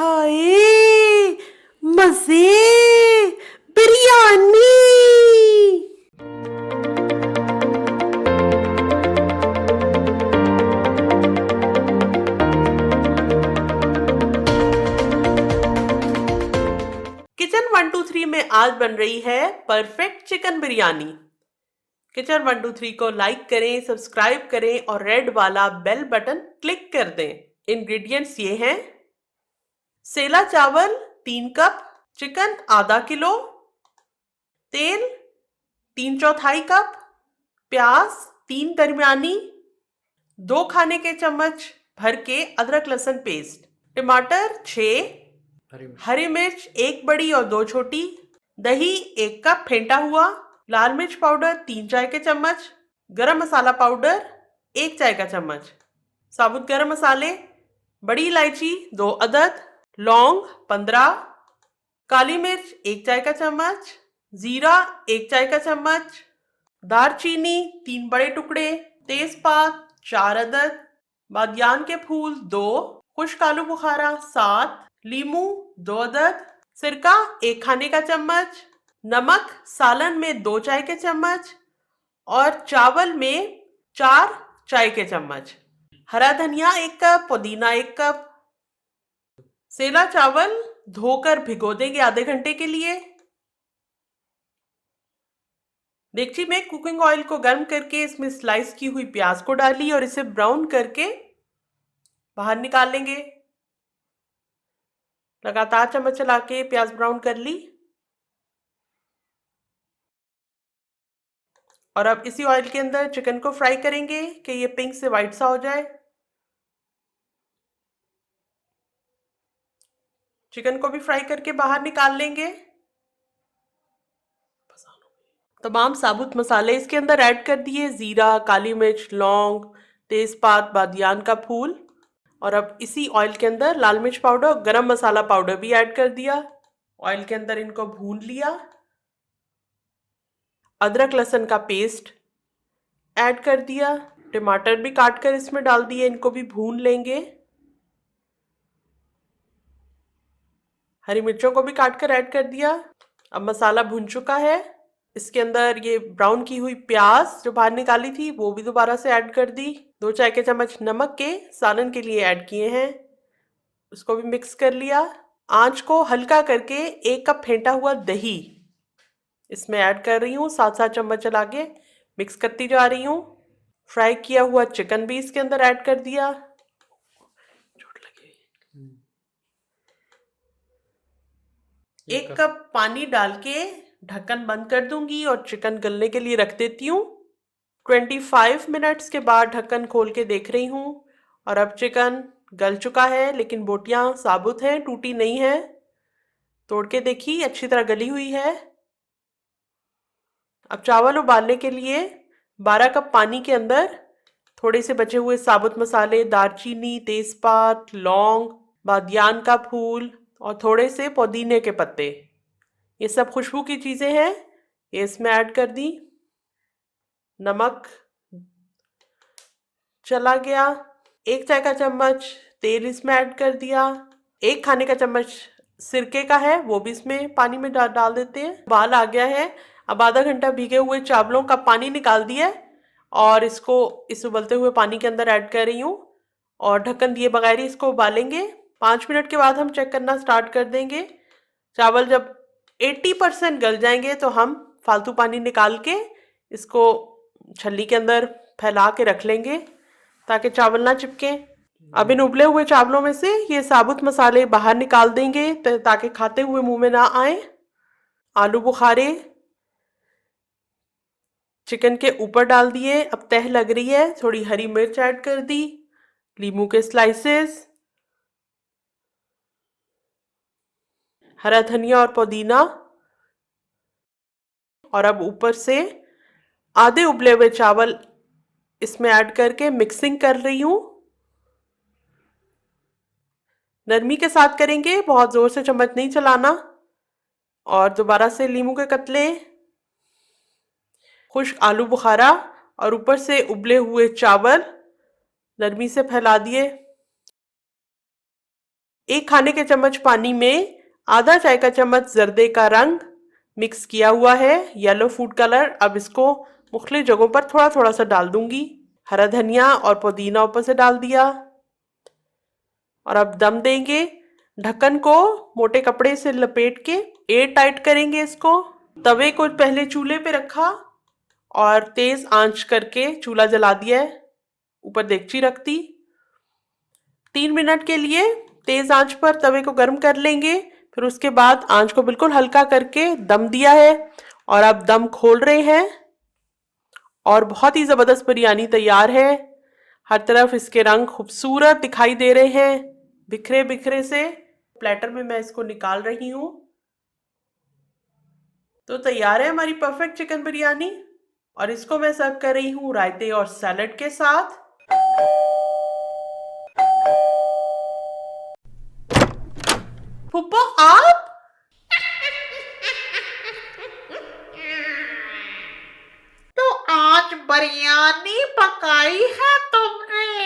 हाय मजे बिरयानी। किचन 123 में आज बन रही है परफेक्ट चिकन बिरयानी। किचन 123 को लाइक करें, सब्सक्राइब करें और रेड वाला बेल बटन क्लिक कर दें। इंग्रेडिएंट्स ये हैं: सेला चावल 3 कप, चिकन आधा किलो, तेल 3/4 कप, प्याज 3 दरमियानी, 2 खाने के चम्मच भर के अदरक लहसुन पेस्ट, टमाटर 6, हरी मिर्च 1 बड़ी और 2 छोटी, दही 1 कप फेंटा हुआ, लाल मिर्च पाउडर 3 चाय के चम्मच, गरम मसाला पाउडर 1 चाय का चम्मच, साबुत गरम मसाले, बड़ी इलायची 2 अदद, लौंग 15, काली मिर्च 1 चाय का चम्मच, जीरा 1 चाय का चम्मच, दालचीनी 3 बड़े टुकड़े, तेजपात 4 अदद, बादियान के फूल 2, खुश्क आलू बुखारा 7, लीमू 2 अदद, सिरका 1 खाने का चम्मच, नमक सालन में 2 चाय के चम्मच और चावल में 4 चाय के चम्मच, हरा धनिया 1 कप, पुदीना 1 कप। सेला चावल धोकर भिगो देंगे आधे घंटे के लिए। डेगची में कुकिंग ऑयल को गर्म करके इसमें स्लाइस की हुई प्याज को डाली और इसे ब्राउन करके बाहर निकाल लेंगे। लगातार चम्मच चला के प्याज ब्राउन कर ली और अब इसी ऑयल के अंदर चिकन को फ्राई करेंगे कि ये पिंक से वाइट सा हो जाए। चिकन को भी फ्राई करके बाहर निकाल लेंगे। तमाम साबुत मसाले इसके अंदर ऐड कर दिए: जीरा, काली मिर्च, लौंग, तेजपात, बादियान का फूल। और अब इसी ऑयल के अंदर लाल मिर्च पाउडर और गरम मसाला पाउडर भी ऐड कर दिया। ऑयल के अंदर इनको भून लिया। अदरक लहसुन का पेस्ट ऐड कर दिया। टमाटर भी काट कर इसमें डाल दिए, इनको भी भून लेंगे। हरी मिर्चों को भी काट कर ऐड कर दिया। अब मसाला भुन चुका है। इसके अंदर ये ब्राउन की हुई प्याज जो बाहर निकाली थी वो भी दोबारा से ऐड कर दी। 2 चाय के चम्मच नमक के सालन के लिए ऐड किए हैं, उसको भी मिक्स कर लिया। आंच को हल्का करके 1 कप फेंटा हुआ दही इसमें ऐड कर रही हूँ। 7-7 चम्मच चला के मिक्स करती जा रही हूँ। फ्राई किया हुआ चिकन भी इसके अंदर ऐड कर दिया। 1 कप पानी डाल के ढक्कन बंद कर दूंगी और चिकन गलने के लिए रख देती हूँ। 25 मिनट्स के बाद ढक्कन खोल के देख रही हूँ और अब चिकन गल चुका है, लेकिन बोटियां साबुत हैं, टूटी नहीं है। तोड़ के देखी, अच्छी तरह गली हुई है। अब चावल उबालने के लिए 12 कप पानी के अंदर थोड़े से बचे हुए साबुत मसाले, दालचीनी, तेजपात, लौंग, बादियान का फूल और थोड़े से पुदीने के पत्ते, ये सब खुशबू की चीज़ें हैं, ये इसमें ऐड कर दी। नमक चला गया। 1 चाय का चम्मच तेल इसमें ऐड कर दिया। 1 खाने का चम्मच सिरके का है, वो भी इसमें पानी में डाल देते हैं। उबाल आ गया है। अब आधा घंटा भीगे हुए चावलों का पानी निकाल दिया और इसको इस उबलते हुए पानी के अंदर ऐड कर रही हूँ और ढक्कन दिए बगैर ही इसको उबालेंगे। 5 मिनट के बाद हम चेक करना स्टार्ट कर देंगे। चावल जब 80% गल जाएंगे तो हम फालतू पानी निकाल के इसको छल्ली के अंदर फैला के रख लेंगे ताकि चावल ना चिपके। अब इन उबले हुए चावलों में से ये साबुत मसाले बाहर निकाल देंगे ताकि खाते हुए मुंह में ना आए। आलू बुखारे चिकन के ऊपर डाल दिए। अब तह लग रही है, थोड़ी हरी मिर्च ऐड कर दी, लीमू के स्लाइसेस, हरा धनिया और पुदीना और अब ऊपर से आधे उबले हुए चावल इसमें ऐड करके मिक्सिंग कर रही हूँ। नरमी के साथ करेंगे, बहुत जोर से चम्मच नहीं चलाना। और दोबारा से लीमू के कतले, खुश्क आलू बुखारा और ऊपर से उबले हुए चावल नरमी से फैला दिए। 1 खाने के चम्मच पानी में आधा चाय का चम्मच जर्दे का रंग मिक्स किया हुआ है, येलो फूड कलर। अब इसको मुख्तलिफ जगहों पर थोड़ा थोड़ा सा डाल दूंगी। हरा धनिया और पुदीना ऊपर से डाल दिया और अब दम देंगे। ढक्कन को मोटे कपड़े से लपेट के एयर टाइट करेंगे इसको। तवे को पहले चूल्हे पे रखा और तेज आंच करके चूल्हा जला दिया है। ऊपर देगची रख दी। 3 मिनट के लिए तेज आंच पर तवे को गर्म कर लेंगे। फिर उसके बाद आंच को बिल्कुल हल्का करके दम दिया है और अब दम खोल रहे हैं और बहुत ही जबरदस्त बिरयानी तैयार है। हर तरफ इसके रंग खूबसूरत दिखाई दे रहे हैं, बिखरे बिखरे से। प्लेटर में मैं इसको निकाल रही हूँ। तो तैयार है हमारी परफेक्ट चिकन बिरयानी और इसको मैं सर्व कर रही हूँ रायते और सैलड के साथ। फुप्पो आप तो आज बिरयानी पकाई है तुमने।